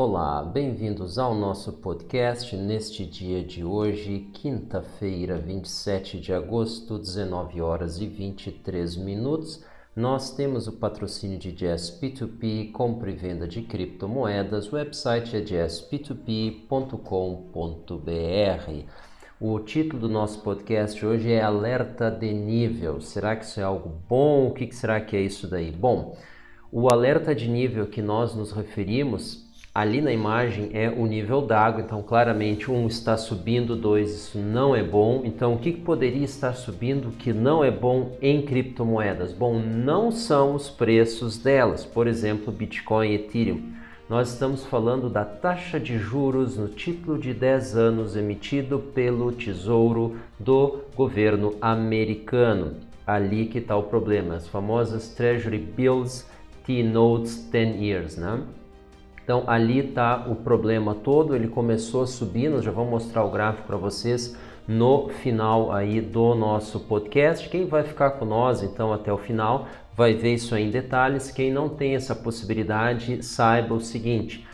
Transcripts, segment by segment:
Olá, bem-vindos ao nosso podcast neste dia de hoje, quinta-feira, 27 de agosto, 19 horas e 23 minutos. Nós temos o patrocínio de Jazz P2P, compra e venda de criptomoedas. O website é jazzp2p.com.br. O título do nosso podcast hoje é Alerta de Nível. Será que isso é algo bom? O que será que é isso daí? Bom, o alerta de nível que nós nos referimos ali na imagem é o nível d'água, então claramente está subindo, isso não é bom. Então o que poderia estar subindo que não é bom em criptomoedas? Bom, não são os preços delas, por exemplo, Bitcoin e Ethereum. Nós estamos falando da taxa de juros no título de 10 anos emitido pelo Tesouro do governo americano. Ali que está o problema, as famosas Treasury Bills, T-Notes 10 years, né? Então ali está o problema todo, ele começou a subir, nós já vamos mostrar o gráfico para vocês no final aí do nosso podcast. Quem vai ficar com nós então até o final vai ver isso aí em detalhes. Quem não tem essa possibilidade, saiba o seguinte: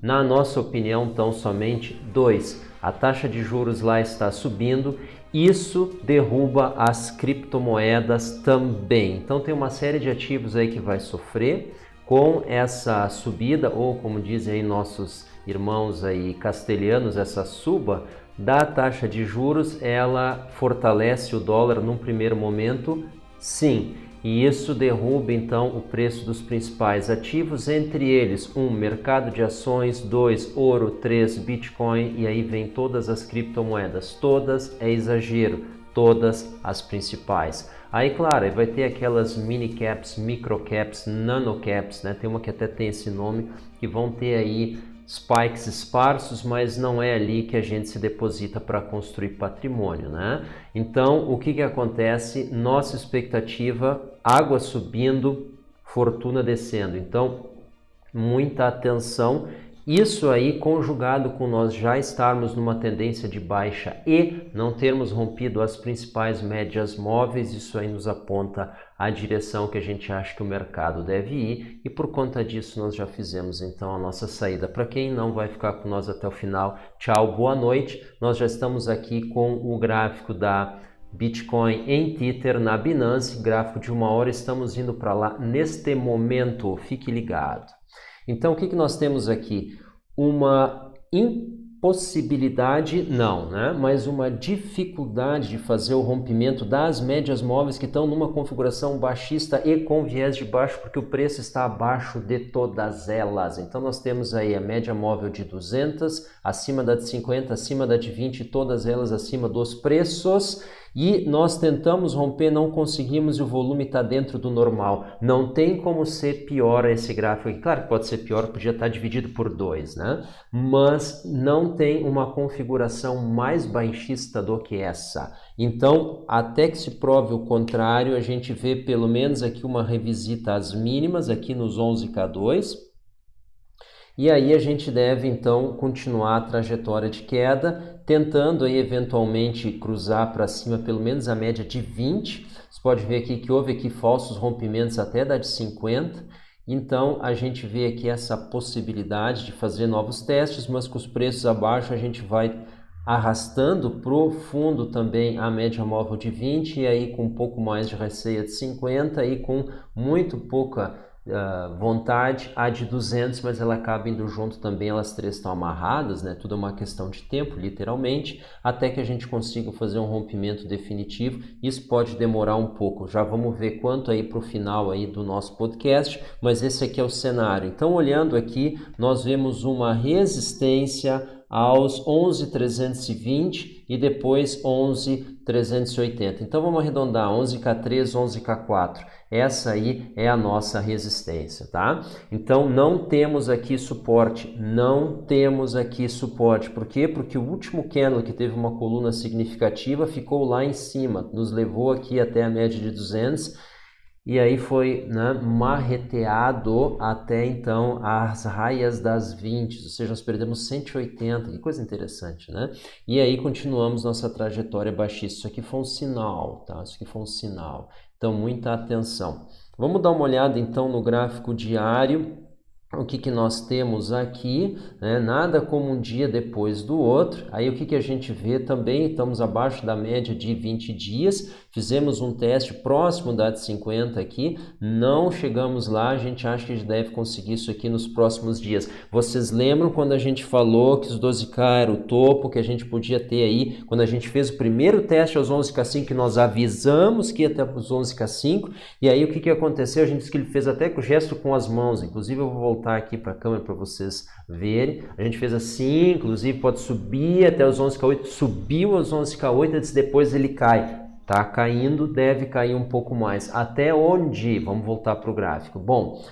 na nossa opinião, tão somente 2, a taxa de juros lá está subindo, isso derruba as criptomoedas também. Então tem uma série de ativos aí que vai sofrer com essa subida, ou como dizem aí nossos irmãos aí castelhanos, essa suba da taxa de juros, ela fortalece o dólar num primeiro momento, sim, e isso derruba então o preço dos principais ativos, entre eles mercado de ações, 2, ouro, 3, Bitcoin, e aí vem todas as criptomoedas, todas é exagero, todas as principais. Aí, claro, vai ter aquelas mini caps, micro caps, nano caps, né? Tem uma que até tem esse nome, que vão ter aí spikes esparsos, mas não é ali que a gente se deposita para construir patrimônio, né? Então, o que acontece? Nossa expectativa, água subindo, fortuna descendo. Então, muita atenção. Isso aí conjugado com nós já estarmos numa tendência de baixa e não termos rompido as principais médias móveis, isso aí nos aponta a direção que a gente acha que o mercado deve ir, e por conta disso nós já fizemos então a nossa saída. Para quem não vai ficar com nós até o final, tchau, boa noite. Nós já estamos aqui com o gráfico da Bitcoin em Tether na Binance, gráfico de 1 hora, estamos indo para lá neste momento, fique ligado. Então, o que nós temos aqui? Uma impossibilidade, não, né? Mas uma dificuldade de fazer o rompimento das médias móveis que estão numa configuração baixista e com viés de baixo, porque o preço está abaixo de todas elas. Então, nós temos aí a média móvel de 200, acima da de 50, acima da de 20, todas elas acima dos preços. E nós tentamos romper, não conseguimos e o volume está dentro do normal. Não tem como ser pior esse gráfico aqui. Claro que pode ser pior, podia estar dividido por 2, né? Mas não tem uma configuração mais baixista do que essa. Então, até que se prove o contrário, a gente vê pelo menos aqui uma revisita às mínimas, aqui nos 11K2. E aí a gente deve então continuar a trajetória de queda, tentando aí eventualmente cruzar para cima pelo menos a média de 20. Você pode ver aqui que houve aqui falsos rompimentos até da de 50. Então a gente vê aqui essa possibilidade de fazer novos testes, mas com os preços abaixo a gente vai arrastando para o fundo também a média móvel de 20, e aí com um pouco mais de receia de 50 e com muito pouca vontade a de 200, mas ela acaba indo junto também, elas três estão amarradas, né? Tudo é uma questão de tempo, literalmente, até que a gente consiga fazer um rompimento definitivo. Isso pode demorar um pouco, já vamos ver quanto aí para o final aí do nosso podcast, mas esse aqui é o cenário. Então, olhando aqui, nós vemos uma resistência aos 11.320 e depois 11.380. Então vamos arredondar, 11K3, 11K4. Essa aí é a nossa resistência, tá? Então não temos aqui suporte, Por quê? Porque o último candle que teve uma coluna significativa ficou lá em cima, nos levou aqui até a média de 200, e aí foi, né, marreteado até então as raias das 20, ou seja, nós perdemos 180, que coisa interessante, né? E aí continuamos nossa trajetória baixista. Isso aqui foi um sinal, tá? Isso aqui foi um sinal. Então, muita atenção. Vamos dar uma olhada então no gráfico diário. o que nós temos aqui, né? Nada como um dia depois do outro. Aí o que a gente vê também, estamos abaixo da média de 20 dias, fizemos um teste próximo da de 50 aqui, não chegamos lá, a gente acha que a gente deve conseguir isso aqui nos próximos dias. Vocês lembram quando a gente falou que os 12K era o topo, que a gente podia ter aí, quando a gente fez o primeiro teste aos 11K5, que nós avisamos que ia até os 11K5, e aí o que aconteceu? A gente disse que ele fez até com o gesto com as mãos, inclusive eu vou voltar aqui para a câmera para vocês verem. A gente fez assim, inclusive pode subir até os 11K8, subiu aos 11K8, depois ele cai. Tá caindo, deve cair um pouco mais. Até onde? Vamos voltar para o gráfico. Bom,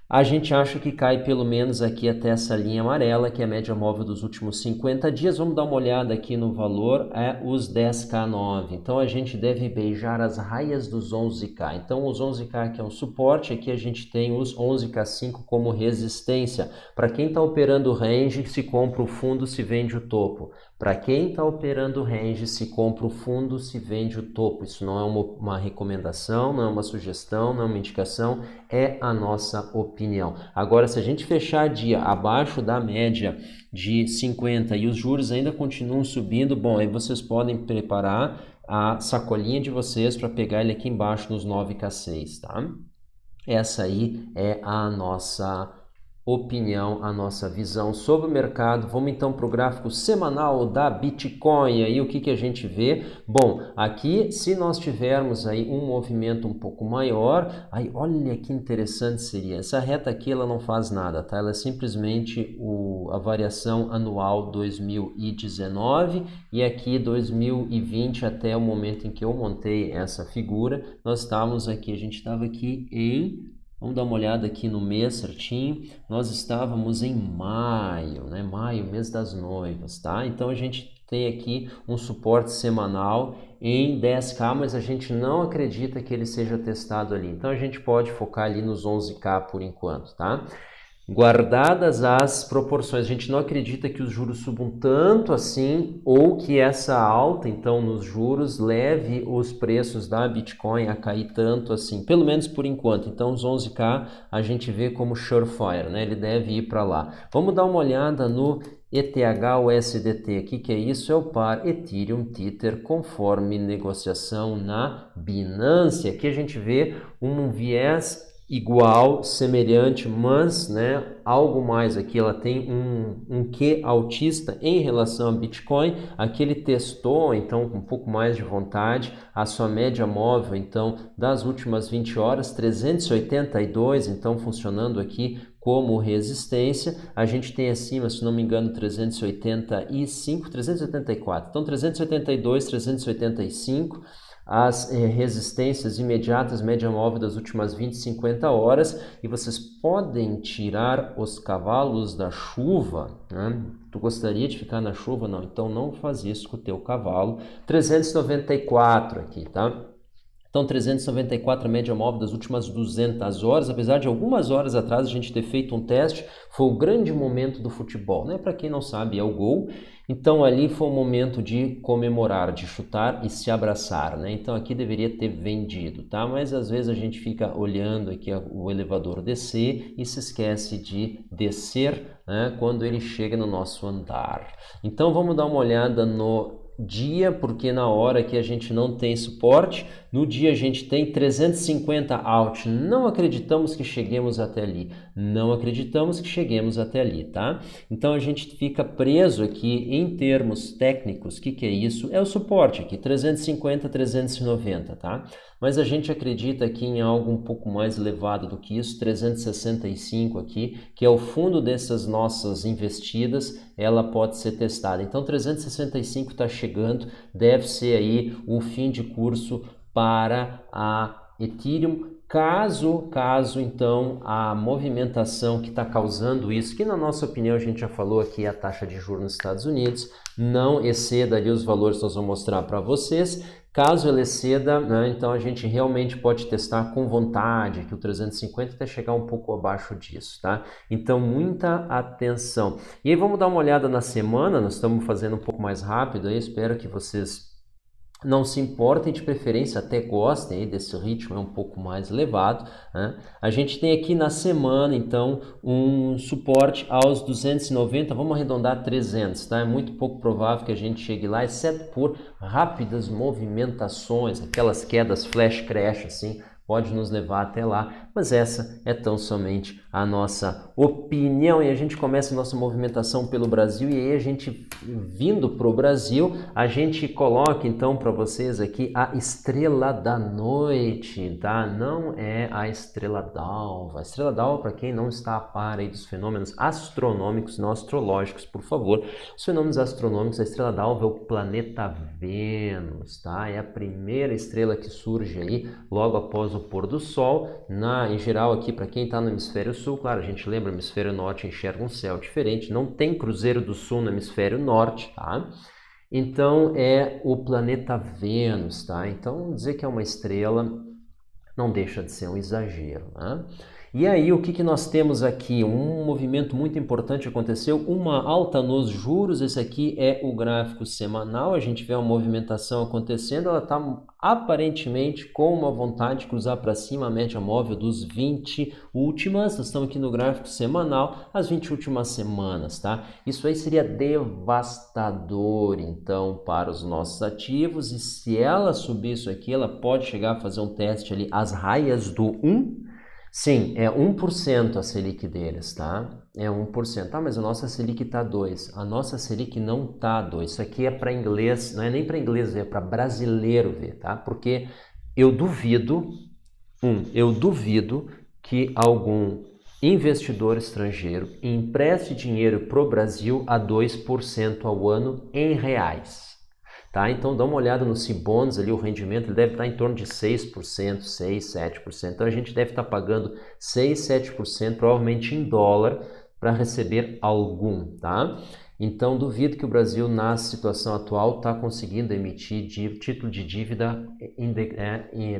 a gente acha que cai pelo menos aqui até essa linha amarela, que é a média móvel dos últimos 50 dias. Vamos dar uma olhada aqui no valor, os 10K9. Então, a gente deve beijar as raias dos 11K. Então, os 11K aqui é um suporte, aqui a gente tem os 11K5 como resistência. Para quem está operando range, se compra o fundo, se vende o topo. Para quem está operando range, se compra o fundo, se vende o topo. Isso não é uma recomendação, não é uma sugestão, não é uma indicação, é a nossa opinião. Agora, se a gente fechar dia abaixo da média de 50 e os juros ainda continuam subindo, bom, aí vocês podem preparar a sacolinha de vocês para pegar ele aqui embaixo nos 9K6, tá? Essa aí é a nossa opinião, a nossa visão sobre o mercado. Vamos então para o gráfico semanal da Bitcoin. Aí o que a gente vê? Bom, aqui se nós tivermos aí um movimento um pouco maior, aí olha que interessante seria. Essa reta aqui ela não faz nada, tá? Ela é simplesmente a variação anual 2019 e aqui 2020 até o momento em que eu montei essa figura, nós estávamos aqui, a gente estava aqui em... Vamos dar uma olhada aqui no mês certinho. Nós estávamos em maio, né? Maio, mês das noivas, tá? Então a gente tem aqui um suporte semanal em 10K, mas a gente não acredita que ele seja testado ali. Então a gente pode focar ali nos 11K por enquanto, tá? Guardadas as proporções, a gente não acredita que os juros subam tanto assim ou que essa alta, então, nos juros leve os preços da Bitcoin a cair tanto assim, pelo menos por enquanto. Então, os 11K a gente vê como surefire, né? Ele deve ir para lá. Vamos dar uma olhada no ETH-USDT. O que é isso? É o par Ethereum Tether conforme negociação na Binance. Aqui a gente vê um viés igual, semelhante, mas né, algo mais aqui, ela tem um quê altista em relação a Bitcoin. Aqui ele testou, então, com um pouco mais de vontade, a sua média móvel, então, das últimas 20 horas, 382, então, funcionando aqui como resistência. A gente tem acima, se não me engano, 385, 384, então 382, 385, as resistências imediatas, média móvel das últimas 20, 50 horas, e vocês podem tirar os cavalos da chuva, né? Tu gostaria de ficar na chuva? Não, então não faz isso com o teu cavalo. 394 aqui, tá? Então, 394 a média móvel das últimas 200 horas, apesar de algumas horas atrás a gente ter feito um teste, foi o grande momento do futebol, né? Para quem não sabe, é o gol. Então, ali foi um momento de comemorar, de chutar e se abraçar, né? Então, aqui deveria ter vendido, tá? Mas, às vezes, a gente fica olhando aqui o elevador descer e se esquece de descer, né? Quando ele chega no nosso andar. Então, vamos dar uma olhada no dia, porque na hora que a gente não tem suporte, no dia a gente tem 350 out, não acreditamos que cheguemos até ali, não acreditamos que cheguemos até ali, tá? Então a gente fica preso aqui em termos técnicos. O que é isso? É o suporte aqui, 350, 390, tá? Mas a gente acredita aqui em algo um pouco mais elevado do que isso, 365 aqui, que é o fundo dessas nossas investidas, ela pode ser testada. Então 365 está chegando, deve ser aí o fim de curso para a Ethereum. Caso então a movimentação que está causando isso, que na nossa opinião a gente já falou aqui, a taxa de juros nos Estados Unidos, não exceda ali os valores que nós vamos mostrar para vocês. Caso ele exceda, né, então a gente realmente pode testar com vontade, que o 350 até chegar um pouco abaixo disso, tá? Então, muita atenção. E aí vamos dar uma olhada na semana, nós estamos fazendo um pouco mais rápido, aí espero que vocês não se importem, de preferência até gostem aí desse ritmo, é um pouco mais elevado, né? A gente tem aqui na semana, então, um suporte aos 290, vamos arredondar 300, tá? É muito pouco provável que a gente chegue lá, exceto por rápidas movimentações, aquelas quedas flash crash, assim, pode nos levar até lá, mas essa é tão somente a nossa opinião. E a gente começa a nossa movimentação pelo Brasil, e aí a gente, vindo para o Brasil, a gente coloca então para vocês aqui a estrela da noite, tá? Não é a estrela d'alva. A estrela d'alva, para quem não está a par aí dos fenômenos astronômicos, não astrológicos, por favor, os fenômenos astronômicos, a estrela d'alva é o planeta Vênus, tá? É a primeira estrela que surge aí logo após o pôr do sol. Em geral aqui, para quem está no hemisfério sul, claro, a gente lembra, o hemisfério norte enxerga um céu diferente, não tem cruzeiro do sul no hemisfério norte, tá? Então é o planeta Vênus, tá? Então dizer que é uma estrela não deixa de ser um exagero, né? E aí, o que nós temos aqui? Um movimento muito importante aconteceu, uma alta nos juros. Esse aqui é o gráfico semanal, a gente vê uma movimentação acontecendo, ela está aparentemente com uma vontade de cruzar para cima a média móvel dos 20 últimas, nós estamos aqui no gráfico semanal, as 20 últimas semanas, tá? Isso aí seria devastador, então, para os nossos ativos, e se ela subir isso aqui, ela pode chegar a fazer um teste ali, as raias do 1. Sim, é 1% a Selic deles, tá? É 1%. Ah, mas a nossa Selic está 2%. A nossa Selic não está 2%. Isso aqui é para inglês, não é nem para inglês ver, é para brasileiro ver, tá? Porque eu duvido que algum investidor estrangeiro empreste dinheiro para o Brasil a 2% ao ano em reais. Tá? Então dá uma olhada no C-Bonds ali, o rendimento ele deve estar em torno de 6%, 6, 7%. Então a gente deve estar pagando 6, 7% provavelmente em dólar para receber algum, tá? Então duvido que o Brasil, na situação atual, está conseguindo emitir título de dívida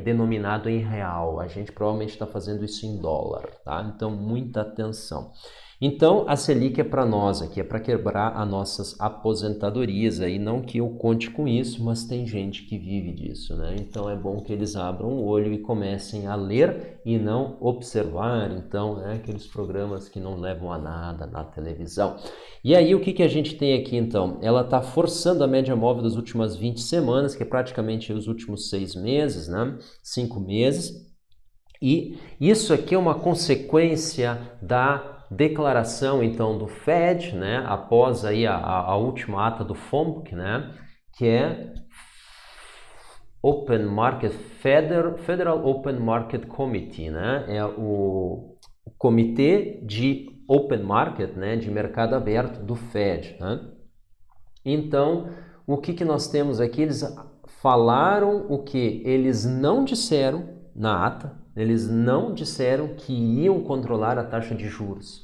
denominado em real. A gente provavelmente está fazendo isso em dólar, tá? Então muita atenção. Então, a Selic é para nós aqui, é para quebrar as nossas aposentadorias aí, não que eu conte com isso, mas tem gente que vive disso, né? Então, é bom que eles abram o olho e comecem a ler e não observar, então, né, aqueles programas que não levam a nada na televisão. E aí, o que a gente tem aqui, então? Ela está forçando a média móvel das últimas 20 semanas, que é praticamente os últimos 6 meses, né? 5 meses. E isso aqui é uma consequência da declaração, então, do Fed, né, após aí a última ata do FOMC, né, que é Open Market Federal Open Market Committee, né, é o comitê de Open Market, né, de mercado aberto do Fed, né? Então, o que nós temos aqui? Eles falaram o que eles não disseram na ata. Eles não disseram que iam controlar a taxa de juros.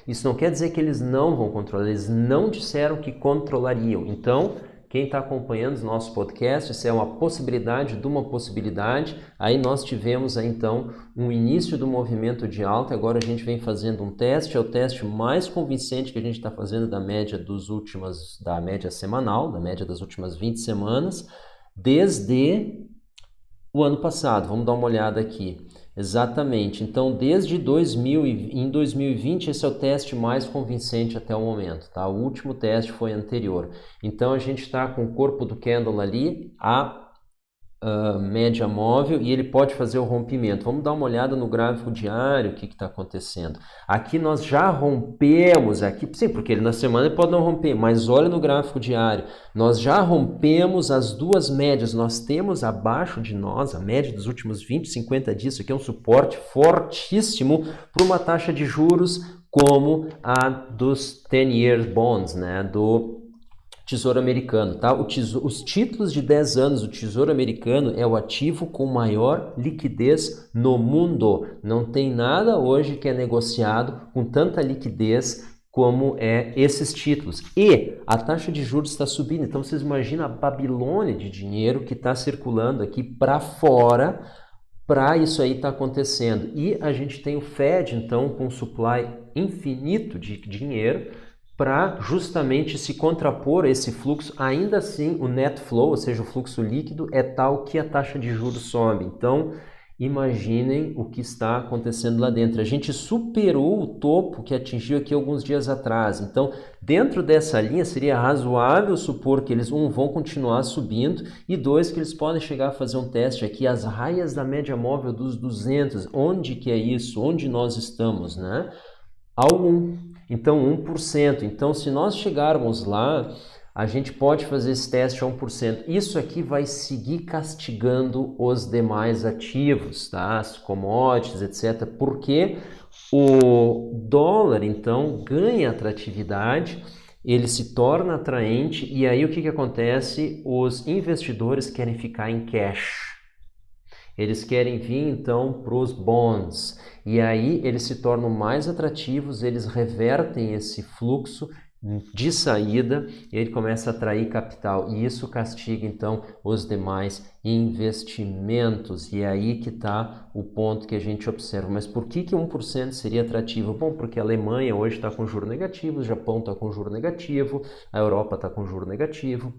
Isso não quer dizer que eles não vão controlar, eles não disseram que controlariam. Então, quem está acompanhando os nossos podcasts, isso é uma possibilidade de uma possibilidade. Aí nós tivemos aí, então, um início do movimento de alta, agora a gente vem fazendo um teste, é o teste mais convincente que a gente está fazendo da média da média semanal, da média das últimas 20 semanas, desde o ano passado. Vamos dar uma olhada aqui. Exatamente. Então, desde 2020, esse é o teste mais convincente até o momento, tá? O último teste foi anterior. Então, a gente está com o corpo do candle ali, a média móvel, e ele pode fazer o rompimento. Vamos dar uma olhada no gráfico diário, o que está acontecendo. Aqui nós já rompemos, aqui, sim, porque ele na semana ele pode não romper, mas olha no gráfico diário, nós já rompemos as duas médias, nós temos abaixo de nós a média dos últimos 20, 50 dias, isso aqui é um suporte fortíssimo para uma taxa de juros como a dos 10-year bonds, né, do Tesouro Americano, tá? Os títulos de 10 anos do Tesouro Americano é o ativo com maior liquidez no mundo. Não tem nada hoje que é negociado com tanta liquidez como esses títulos. E a taxa de juros está subindo. Então vocês imaginam a Babilônia de dinheiro que está circulando aqui para fora para isso aí estar acontecendo. E a gente tem o Fed, então, com um supply infinito de dinheiro, para justamente se contrapor a esse fluxo. Ainda assim, o net flow, ou seja, o fluxo líquido, é tal que a taxa de juros sobe. Então, imaginem o que está acontecendo lá dentro. A gente superou o topo que atingiu aqui alguns dias atrás. Então, dentro dessa linha, seria razoável supor que eles, vão continuar subindo e dois, que eles podem chegar a fazer um teste aqui, as raias da média móvel dos 200. Onde que é isso? Onde nós estamos, né? Ao 1. Então, 1%. Então, se nós chegarmos lá, a gente pode fazer esse teste a 1%. Isso aqui vai seguir castigando os demais ativos, tá? As commodities, etc. Porque o dólar, então, ganha atratividade, ele se torna atraente e aí o que acontece? Os investidores querem ficar em cash. Eles querem vir então para os bonds e aí eles se tornam mais atrativos, eles revertem esse fluxo de saída e ele começa a atrair capital e isso castiga então os demais investimentos e é aí que está o ponto que a gente observa. Mas por que 1% seria atrativo? Bom, porque a Alemanha hoje está com juro negativo, o Japão está com juro negativo, a Europa está com juro negativo.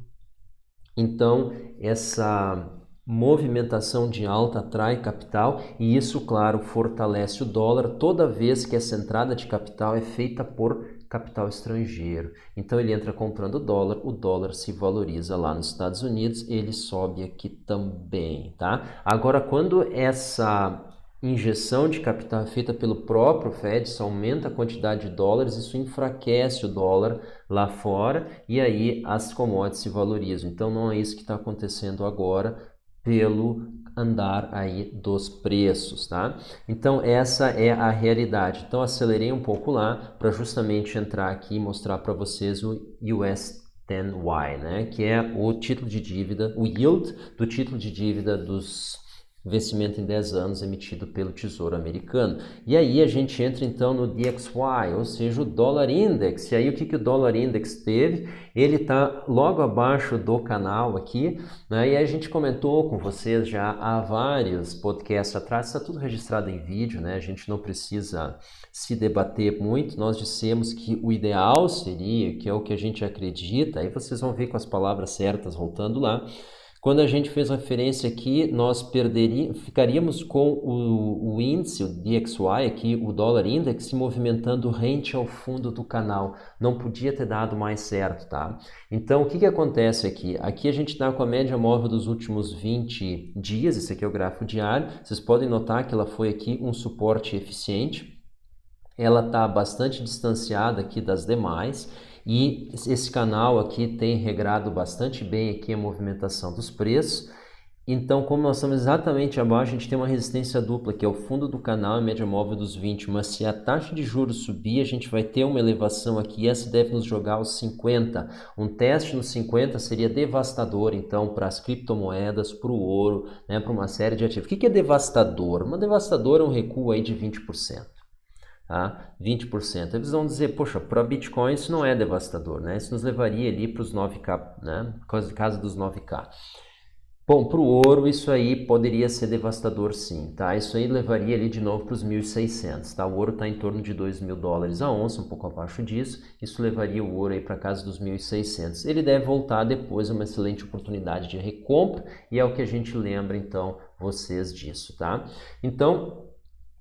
Então essa movimentação de alta atrai capital e isso, claro, fortalece o dólar toda vez que essa entrada de capital é feita por capital estrangeiro. Então ele entra comprando o dólar se valoriza lá nos Estados Unidos, ele sobe aqui também, tá? Agora, quando essa injeção de capital é feita pelo próprio Fed, isso aumenta a quantidade de dólares, isso enfraquece o dólar lá fora e aí as commodities se valorizam. Então não é isso que está acontecendo agora, pelo andar aí dos preços, tá? Então essa é a realidade. Então acelerei um pouco lá para justamente entrar aqui e mostrar para vocês o US 10Y, né? Que é o título de dívida, o yield do título de dívida dos investimento em 10 anos emitido pelo Tesouro Americano. E aí a gente entra então no DXY, ou seja, o Dollar Index. E aí o que o Dollar Index teve? Ele está logo abaixo do canal aqui, né? E a gente comentou com vocês já há vários podcasts atrás, está tudo registrado em vídeo, né? A gente não precisa se debater muito, nós dissemos que o ideal seria, que é o que a gente acredita, aí vocês vão ver com as palavras certas voltando lá. Quando a gente fez referência aqui, nós ficaríamos com o índice, o DXY, aqui, o Dollar Index, se movimentando rente ao fundo do canal. Não podia ter dado mais certo, tá? Então, o que acontece aqui? Aqui a gente está com a média móvel dos últimos 20 dias, esse aqui é o gráfico diário. Vocês podem notar que ela foi aqui um suporte eficiente. Ela está bastante distanciada aqui das demais. E esse canal aqui tem regrado bastante bem aqui a movimentação dos preços. Então, como nós estamos exatamente abaixo, a gente tem uma resistência dupla, que é o fundo do canal e a média móvel dos 20. Mas se a taxa de juros subir, a gente vai ter uma elevação aqui. Essa deve nos jogar aos 50. Um teste nos 50 seria devastador, então, para as criptomoedas, para o ouro, né, para uma série de ativos. O que é devastador? Uma devastadora é um recuo aí de 20%. Tá? 20%. Eles vão dizer, poxa, para Bitcoin isso não é devastador, né? Isso nos levaria ali para os 9K, né? Casa dos 9K. Bom, para o ouro isso aí poderia ser devastador sim, tá? Isso aí levaria ali de novo para os 1.600, tá? O ouro está em torno de $2.000 a onça, um pouco abaixo disso. Isso levaria o ouro aí para casa dos 1.600. Ele deve voltar depois, é uma excelente oportunidade de recompra e é o que a gente lembra então vocês disso, tá? Então,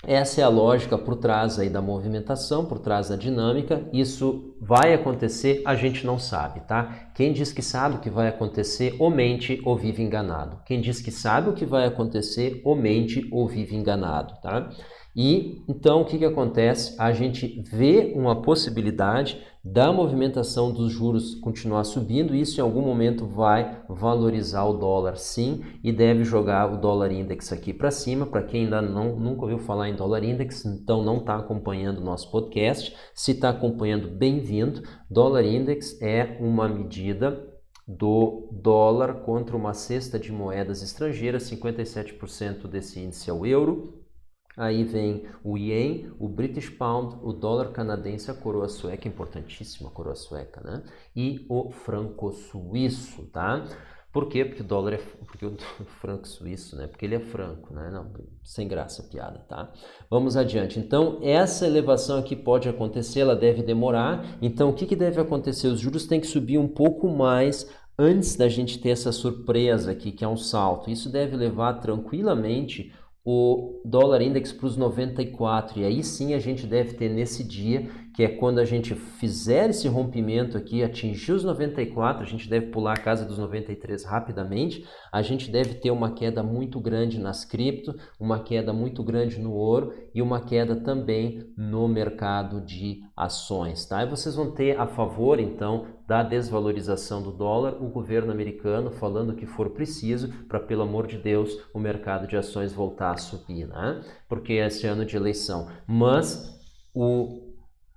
essa é a lógica por trás aí da movimentação, por trás da dinâmica. Isso vai acontecer, a gente não sabe, tá? Quem diz que sabe o que vai acontecer ou mente ou vive enganado. Quem diz que sabe o que vai acontecer ou mente ou vive enganado, tá? E então o que acontece? A gente vê uma possibilidade da movimentação dos juros continuar subindo, isso em algum momento vai valorizar o dólar sim e deve jogar o dólar index aqui para cima. Para quem ainda nunca ouviu falar em dólar index, então não está acompanhando o nosso podcast. Se está acompanhando, bem-vindo. Dólar index é uma medida do dólar contra uma cesta de moedas estrangeiras, 57% desse índice é o euro. Aí vem o Yen, o British Pound, o dólar canadense, a coroa sueca, importantíssima a coroa sueca, né? E o franco suíço, tá? Por quê? Porque o dólar porque o franco suíço, né? Porque ele é franco, né? Não, sem graça a piada, tá? Vamos adiante. Então, essa elevação aqui pode acontecer, ela deve demorar. Então, o que deve acontecer? Os juros têm que subir um pouco mais antes da gente ter essa surpresa aqui, que é um salto. Isso deve levar tranquilamente o dólar index para os 94, e aí sim a gente deve ter nesse dia, que é quando a gente fizer esse rompimento aqui, atingir os 94, a gente deve pular a casa dos 93 rapidamente, a gente deve ter uma queda muito grande nas cripto, uma queda muito grande no ouro e uma queda também no mercado de ações, tá? E vocês vão ter a favor, então, da desvalorização do dólar, o governo americano falando o que for preciso para, pelo amor de Deus, o mercado de ações voltar a subir, né? Porque é esse ano de eleição. Mas o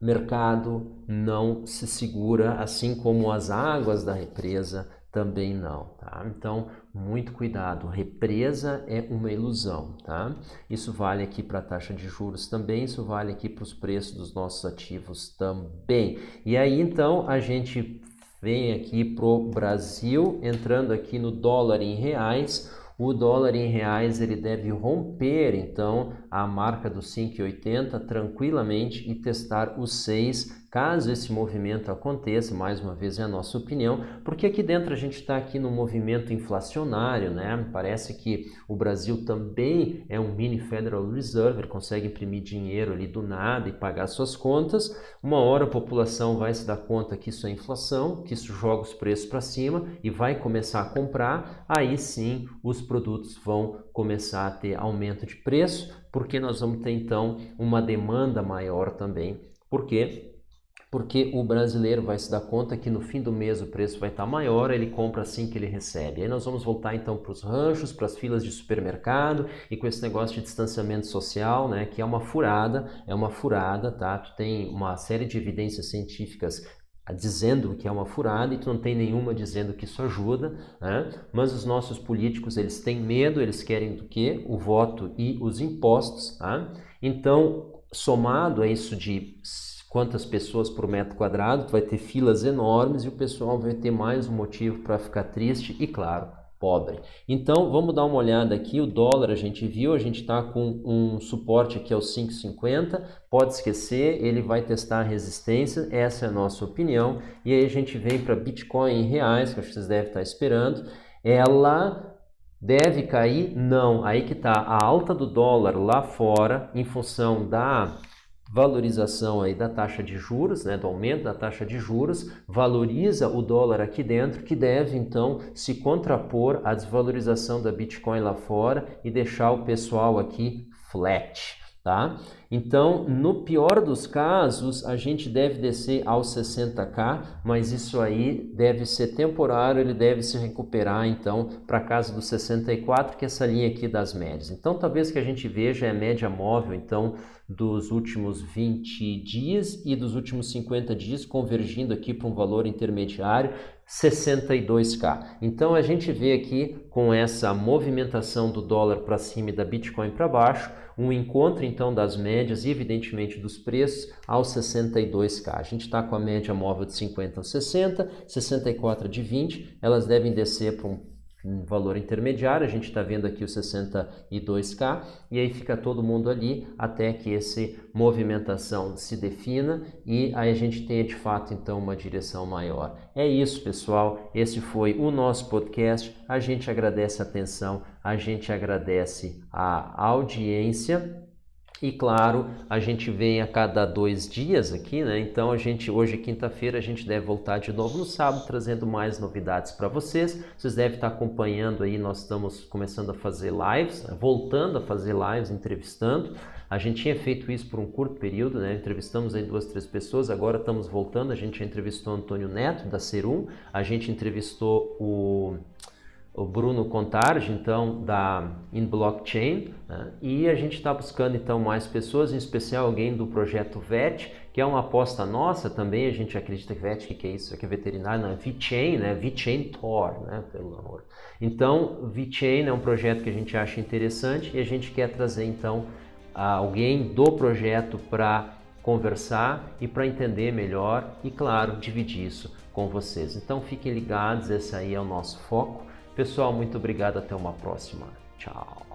mercado não se segura, assim como as águas da represa também não, tá? Então, muito cuidado, represa é uma ilusão, tá? Isso vale aqui para a taxa de juros também, isso vale aqui para os preços dos nossos ativos também. E aí, então, a gente vem aqui pro Brasil, entrando aqui no dólar em reais. O dólar em reais ele deve romper então a marca dos 5,80 tranquilamente e testar os 6, caso esse movimento aconteça. Mais uma vez é a nossa opinião, porque aqui dentro a gente está aqui no movimento inflacionário, né? Parece que o Brasil também é um mini Federal Reserve, ele consegue imprimir dinheiro ali do nada e pagar suas contas. Uma hora a população vai se dar conta que isso é inflação, que isso joga os preços para cima e vai começar a comprar, aí sim os produtos vão começar a ter aumento de preço, porque nós vamos ter então uma demanda maior também. Por quê? Porque o brasileiro vai se dar conta que no fim do mês o preço vai estar maior, ele compra assim que ele recebe. Aí nós vamos voltar então para os ranchos, para as filas de supermercado e com esse negócio de distanciamento social, né, que é uma furada, tá? Tu tem uma série de evidências científicas dizendo que é uma furada e tu não tem nenhuma dizendo que isso ajuda, né? Mas os nossos políticos, eles têm medo, eles querem do quê? O voto e os impostos, tá? Então, somado a isso de quantas pessoas por metro quadrado, tu vai ter filas enormes e o pessoal vai ter mais um motivo para ficar triste e, claro, pobre. Então, vamos dar uma olhada aqui, o dólar a gente viu, a gente está com um suporte aqui aos 5,50, pode esquecer, ele vai testar a resistência, essa é a nossa opinião, e aí a gente vem para Bitcoin em reais, que acho que vocês devem estar esperando, ela deve cair? Não, aí que está, a alta do dólar lá fora, em função da valorização aí da taxa de juros, né, do aumento da taxa de juros, valoriza o dólar aqui dentro, que deve então se contrapor à desvalorização da Bitcoin lá fora e deixar o pessoal aqui flat, tá? Então, no pior dos casos, a gente deve descer aos 60k, mas isso aí deve ser temporário, ele deve se recuperar então para casa dos 64, que é essa linha aqui das médias. Então, talvez que a gente veja é a média móvel então dos últimos 20 dias e dos últimos 50 dias convergindo aqui para um valor intermediário 62k. Então a gente vê aqui com essa movimentação do dólar para cima e da Bitcoin para baixo, um encontro então das médias e evidentemente dos preços aos 62k. A gente está com a média móvel de 50 aos 60, 64 de 20, elas devem descer para um valor intermediário, a gente está vendo aqui o 62k, e aí fica todo mundo ali até que essa movimentação se defina e aí a gente tenha de fato então uma direção maior. É isso, pessoal, esse foi o nosso podcast, a gente agradece a atenção, a gente agradece a audiência. E claro, a gente vem a cada 2 dias aqui, né? Então a gente, hoje quinta-feira, a gente deve voltar de novo no sábado, trazendo mais novidades para vocês. Vocês devem estar acompanhando aí, nós estamos começando a fazer lives, voltando a fazer lives, entrevistando. A gente tinha feito isso por um curto período, né? Entrevistamos aí 2, 3 pessoas, agora estamos voltando. A gente já entrevistou o Antônio Neto, da Serum, a gente entrevistou o Bruno Contardi, então, da InBlockchain, né? E a gente está buscando, então, mais pessoas, em especial alguém do projeto VET, que é uma aposta nossa também, a gente acredita que VET, que é isso? Que é veterinário, não, é VeChain, né? VeChain Tor, né? Pelo amor. Então, VeChain é um projeto que a gente acha interessante e a gente quer trazer, então, alguém do projeto para conversar e para entender melhor e, claro, dividir isso com vocês. Então, fiquem ligados, esse aí é o nosso foco. Pessoal, muito obrigado, até uma próxima. Tchau.